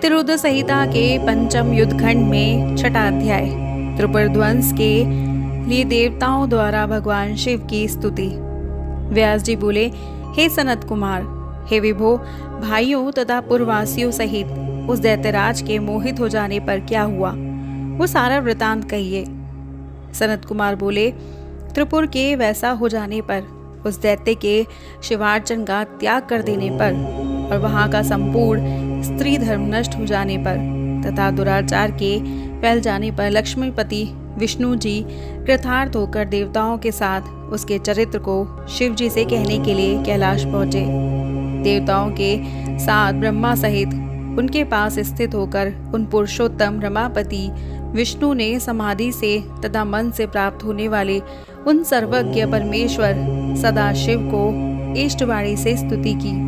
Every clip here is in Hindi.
त्रिरुद्र संहिता के पंचम युद्ध खंड में छठा अध्याय त्रिपुर ध्वंस के लिए देवताओं द्वारा भगवान शिव की स्तुति। व्यास जी बोले, हे सनत कुमार, हे विभो, भाइयों तथा पुरवासियों सहित उस दैत्यराज के मोहित हो जाने पर क्या हुआ, वो सारा वृतांत कहिए। सनत कुमार बोले, त्रिपुर के वैसा हो जाने पर, उस दैत्य के शिवार्चन का त्याग कर देने पर और वहां का संपूर्ण स्त्री धर्म नष्ट हो जाने पर तथा दुराचार के फैल जाने पर लक्ष्मीपति विष्णु जी कृतार्थ होकर देवताओं के साथ उसके चरित्र को शिव जी से कहने के लिए कैलाश पहुंचे। देवताओं के साथ ब्रह्मा सहित उनके पास स्थित होकर उन पुरुषोत्तम रमापति विष्णु ने समाधि से तथा मन से प्राप्त होने वाले उन सर्वज्ञ परमेश्वर सदाशिव को इष्टवाणी से स्तुति की।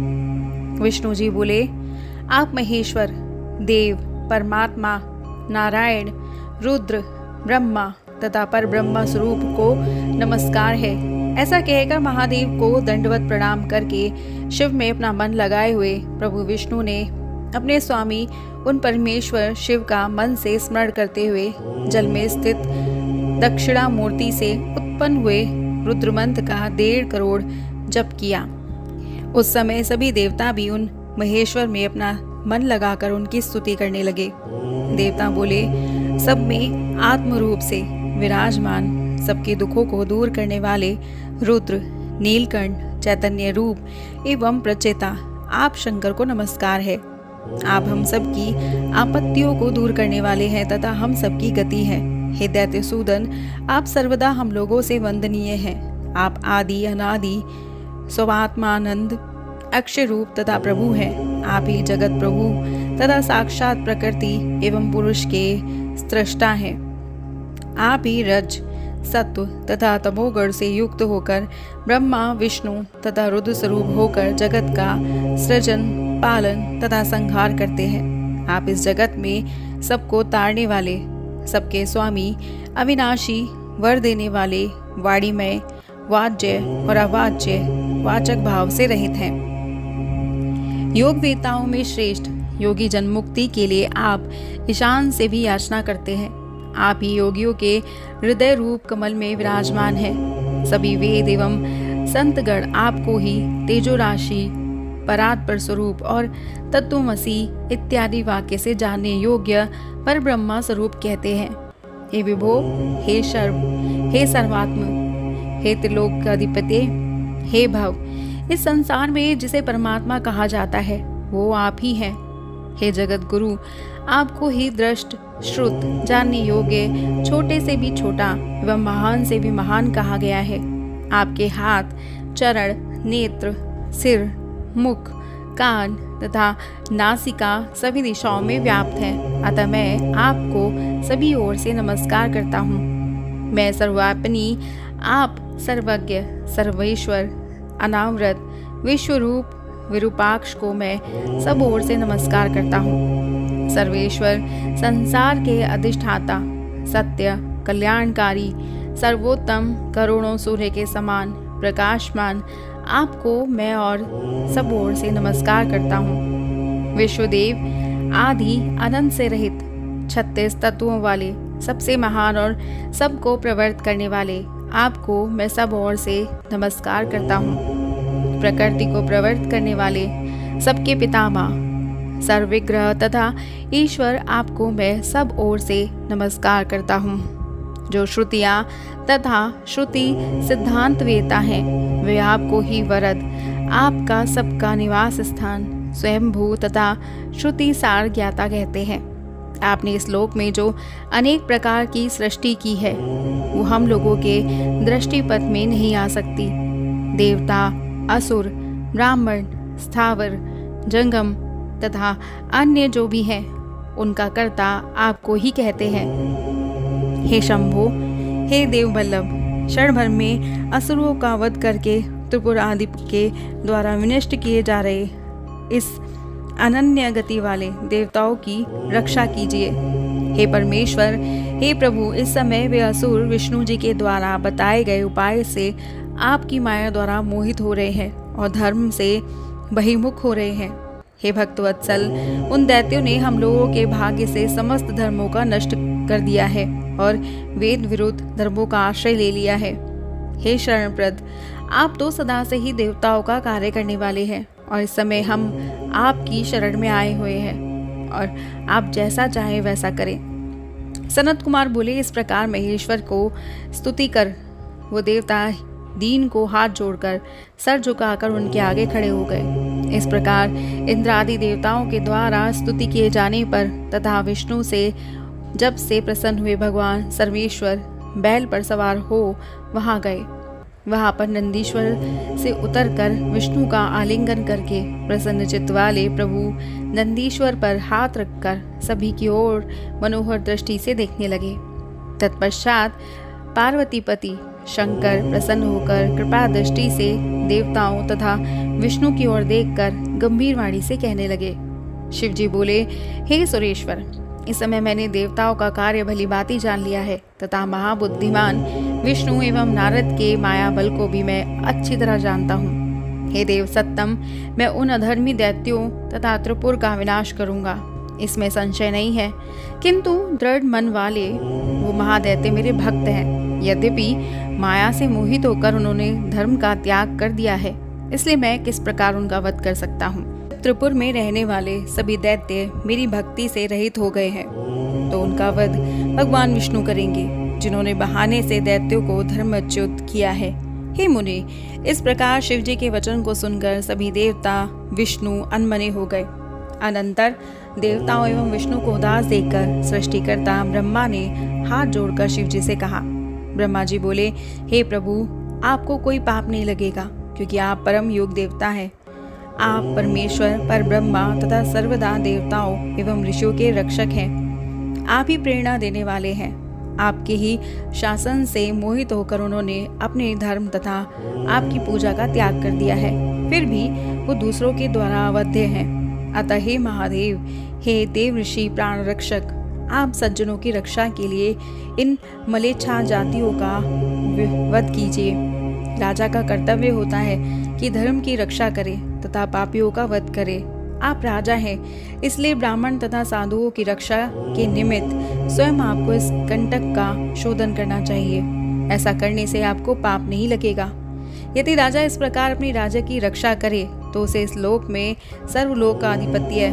विष्णु जी बोले, आप महेश्वर, देव, परमात्मा, नारायण, रुद्र, ब्रह्मा तथा पर ब्रह्मा स्वरूप को नमस्कार है। ऐसा कहकर महादेव को दंडवत प्रणाम करके शिव में अपना मन लगाए हुए प्रभु विष्णु ने अपने स्वामी उन परमेश्वर शिव का मन से स्मरण करते हुए जल में स्थित दक्षिणा मूर्ति से उत्पन्न हुए रुद्रमंत्र का 1.5 करोड़ जप किया। उस समय सभी देवता भी उन महेश्वर में अपना मन लगाकर उनकी स्तुति करने लगे। देवता बोले, सब में आत्म रूप से विराजमान, सबके दुखों को दूर करने वाले रुद्र, नीलकंठ, चैतन्य रूप एवं प्रचेता आप शंकर को नमस्कार है। आप हम सबकी आपत्तियों को दूर करने वाले हैं तथा हम सबकी गति हैं। हे दैत्यसूदन, आप सर्वदा हम लोगों से वंदनीय हैं। आप आदि अनादि स्वात्मानंद अक्षय रूप तथा प्रभु हैं। आप ही जगत प्रभु तथा साक्षात प्रकृति एवं पुरुष के स्रष्टा हैं। आप ही रज, सत्व तथा तमोगुण से युक्त होकर ब्रह्मा, विष्णु तथा रुद्र स्वरूप होकर जगत का सृजन, पालन तथा संहार करते हैं। आप इस जगत में सबको तारने वाले, सबके स्वामी, अविनाशी, वर देने वाले, वाणीमय, वाज्य और अवाच्य वाचक भाव से रहित हैं। योग वेताओं में श्रेष्ठ योगी जन मुक्ति के लिए आप ईशान से भी याचना करते हैं। आप ही योगियों के हृदय रूप कमल में विराजमान हैं। सभी वेद एवं संतगण आपको ही तेजो राशि, परात्पर स्वरूप और तत्वमसी इत्यादि वाक्य से जानने योग्य पर ब्रह्मा स्वरूप कहते हैं। हे विभो, हे सर्व, हे सर्वात्म, हे त्रिलोक अधिपति, हे भव, इस संसार में जिसे परमात्मा कहा जाता है वो आप ही हैं। हे जगत गुरु, आपको ही दृष्ट, श्रुत, जानने योग्य, छोटे से भी छोटा एवं महान से भी महान कहा गया है। आपके हाथ, चरण, नेत्र, सिर, मुख, कान तथा नासिका सभी दिशाओं में व्याप्त है। अतः मैं आपको सभी ओर से नमस्कार करता हूँ। मैं सर्वव्यापिनी, आप सर्वज्ञ, सर्वेश्वर, अनावृत, विश्वरूप, विरूपाक्ष को मैं सब ओर से नमस्कार करता हूँ। सर्वेश्वर, संसार के अधिष्ठाता, सत्य, कल्याणकारी, सर्वोत्तम, करोड़ों सूर्य के समान प्रकाशमान आपको मैं और सब ओर से नमस्कार करता हूँ। विश्वदेव, आदि अनंत से रहित, 36 तत्वों वाले, सबसे महान और सबको प्रवृत्त करने वाले आपको मैं सब ओर से नमस्कार करता हूँ। प्रकृति को प्रवृत्त करने वाले, सबके पितामह, सर्वविग्रह तथा ईश्वर आपको मैं सब ओर से नमस्कार करता हूँ। जो श्रुतियाँ तथा श्रुति सिद्धांत वेता हैं वे आपको ही वरद, आपका सबका निवास स्थान, स्वयंभू तथा श्रुति सार ज्ञाता कहते हैं। आपने इस लोक में जो अनेक प्रकार की सृष्टि की है वो हम लोगों के दृष्टिपथ में नहीं आ सकती। देवता, असुर, ब्राह्मण, स्थावर, जंगम तथा अन्य जो भी हैं उनका कर्ता आपको ही कहते हैं। हे शंभो, हे देववल्लभ, क्षण भर में असुरों का वध करके त्रिपुर आदि के द्वारा विनष्ट किए जा रहे इस अनन्य गति वाले देवताओं की रक्षा कीजिए। हे परमेश्वर, हे प्रभु, इस समय वे असुर विष्णु जी के द्वारा बताए गए उपाय से आपकी माया द्वारा मोहित हो रहे हैं और धर्म से बहिमुख हो रहे हैं। हे भक्तवत्सल, उन दैत्यों ने हम लोगों के भाग्य से समस्त धर्मों का नष्ट कर दिया है और वेद विरुद्ध धर्मों का आश्रय ले लिया है। हे शरणप्रद, आप तो सदा से ही देवताओं का कार्य करने वाले हैं और इस समय हम आपकी शरण में आए हुए हैं और आप जैसा चाहे वैसा करें। सनत कुमार बोले, इस प्रकार महेश्वर को स्तुति कर वो देवता दीन को हाथ जोड़कर सर झुकाकर उनके आगे खड़े हो गए। इस प्रकार इंद्र आदि देवताओं के द्वारा स्तुति किए जाने पर तथा विष्णु से जब से प्रसन्न हुए भगवान सर्वेश्वर बैल पर सवार हो वहां गए। वहां पर नंदीश्वर से उतरकर विष्णु का आलिंगन करके प्रसन्न चित्त वाले प्रभु नंदीश्वर पर हाथ रखकर सभी की ओर मनोहर दृष्टि से देखने लगे। तत्पश्चात पार्वतीपति शंकर प्रसन्न होकर कृपा दृष्टि से देवताओं तथा विष्णु की ओर देखकर गंभीर वाणी से कहने लगे। शिवजी बोले, हे सुरेश्वर, इस समय मैंने देवताओं का कार्य भली भांति जान लिया है तथा महाबुद्धिमान विष्णु एवं नारद के माया बल को भी मैं अच्छी तरह जानता हूँ। हे देव सत्तम, मैं उन अधर्मी दैत्यों तथा त्रिपुर का विनाश करूंगा, इसमें संशय नहीं है। किंतु दृढ़ मन वाले वो महादैत्य मेरे भक्त हैं। यद्यपि माया से मोहित होकर उन्होंने धर्म का त्याग कर दिया है, इसलिए मैं किस प्रकार उनका वध कर सकता हूँ। त्रिपुर में रहने वाले सभी दैत्य मेरी भक्ति से रहित हो गए हैं, तो उनका वध भगवान विष्णु करेंगे, जिन्होंने बहाने से दैत्यों को धर्मच्युत किया है। हे मुनि, इस प्रकार शिवजी के वचन को सुनकर सभी देवता विष्णु अनमने हो गए। अनंतर देवताओं एवं विष्णु को उदास देखकर सृष्टिकर्ता ब्रह्मा ने हाथ जोड़कर शिवजी से कहा। ब्रह्मा जी बोले, हे प्रभु, आपको कोई पाप नहीं लगेगा, क्योंकि आप परम योग देवता हैं। आप परमेश्वर पर ब्रह्मा तथा सर्वदा देवताओं एवं ऋषियों के रक्षक हैं। आप ही प्रेरणा देने वाले हैं। आपके ही शासन से मोहित होकर उन्होंने अपने धर्म तथा आपकी पूजा का त्याग कर दिया है, फिर भी वो दूसरों के द्वारा अवध्य हैं। अतः हे महादेव, हे देव ऋषि प्राण रक्षक, आप सज्जनों की रक्षा के लिए इन मलेच्छा जातियों का वध कीजिए। राजा का कर्तव्य होता है कि धर्म की रक्षा करे तथा पापियों का वध करे। आप राजा हैं, इसलिए ब्राह्मण तथा साधुओं की रक्षा के निमित्त स्वयं आपको इस कंटक का शोधन करना चाहिए। ऐसा करने से आपको पाप नहीं लगेगा। यदि राजा इस प्रकार अपनी राज्य की रक्षा करे तो उसे इस लोक में सर्वलोक का आधिपत्य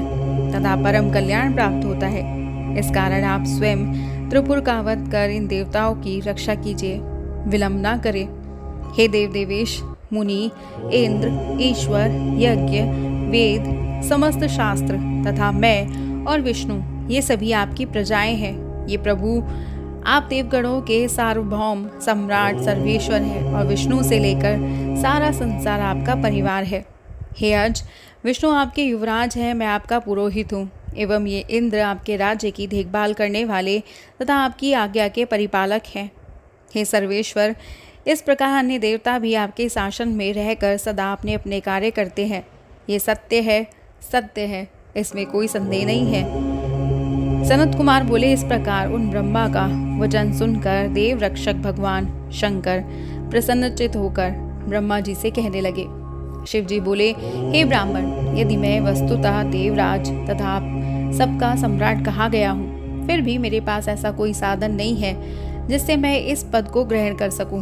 तथा परम कल्याण प्राप्त होता है। इस कारण आप स्वयं त्रिपुर का वध कर इन देवताओं की रक्षा कीजिए, विलंब न करें। हे देव देवेश, मुनि, इंद्र, ईश्वर, यज्ञ, वेद, समस्त शास्त्र तथा मैं और विष्णु, ये सभी आपकी प्रजाएं हैं। ये प्रभु, आप देवगणों के सार्वभौम सम्राट सर्वेश्वर हैं और विष्णु से लेकर सारा संसार आपका परिवार है। हे अज, विष्णु आपके युवराज हैं, मैं आपका पुरोहित हूँ एवं ये इंद्र आपके राज्य की देखभाल करने वाले तथा आपकी आज्ञा के परिपालक हैं। हे सर्वेश्वर, इस प्रकार अन्य देवता भी आपके शासन में रहकर सदा अपने अपने कार्य करते हैं। ये सत्य है, इसमें कोई संदेह नहीं है। सनत कुमार बोले, इस प्रकार उन ब्रह्मा का वचन सुनकर देव रक्षक भगवान शंकर प्रसन्नचित होकर ब्रह्मा जी से कहने लगे। शिव जी बोले, हे ब्राह्मण, यदि मैं वस्तुतः देवराज तथा आप सबका सम्राट कहा गया हूँ, फिर भी मेरे पास ऐसा कोई साधन नहीं है जिससे मैं इस पद को ग्रहण कर सकूं।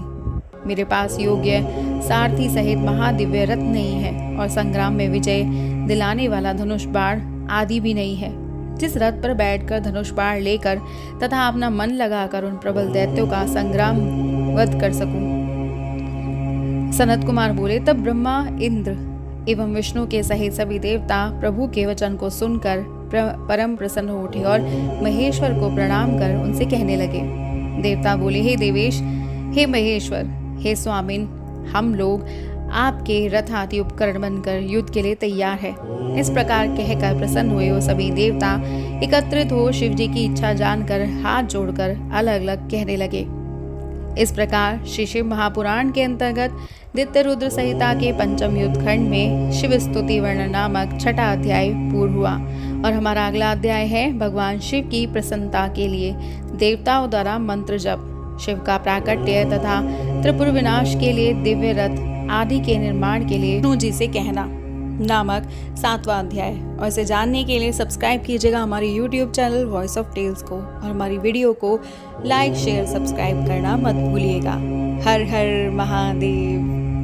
मेरे पास योग्य सारथी सहित महादिव्य रथ नहीं है और संग्राम में विजय दिलाने वाला धनुष बाण आदि भी नहीं है, जिस रथ पर बैठकर धनुष बाण लेकर तथा अपना मन लगाकर उन प्रबल दैत्यों का संग्राम वध कर सकूं। सनत कुमार बोले, तब ब्रह्मा, इंद्र एवं विष्णु के सहित सभी देवता प्रभु के वचन को सुनकर परम प्रसन्न हो उठे और महेश्वर को प्रणाम कर उनसे कहने लगे। देवता बोले, हे देवेश, हे महेश्वर, हे स्वामिन, हम लोग आपके रथ आदि उपकरण बनकर युद्ध के लिए तैयार है। इस प्रकार कहकर प्रसन्न हुए वो सभी देवता एकत्रित हो शिवजी की इच्छा जानकर हाथ जोड़कर अलग अलग कहने लगे। इस प्रकार श्री शिव महापुराण के अंतर्गत दित्य रुद्र संहिता के पंचम युद्ध खंड में शिव स्तुति वर्णन नामक छठा अध्याय पूर्ण हुआ और हमारा अगला अध्याय है भगवान शिव की प्रसन्नता के लिए देवताओं द्वारा मंत्र जप, शिव का प्राकट्य तथा त्रिपुर विनाश के लिए दिव्य रथ आदि के निर्माण के लिए विष्णु जी से कहना। नामक 7वां अध्याय। और इसे जानने के लिए सब्सक्राइब कीजिएगा हमारे YouTube channel Voice of Tales को और हमारी वीडियो को लाइक शेयर सब्सक्राइब करना मत भूलिएगा। हर हर महादेव।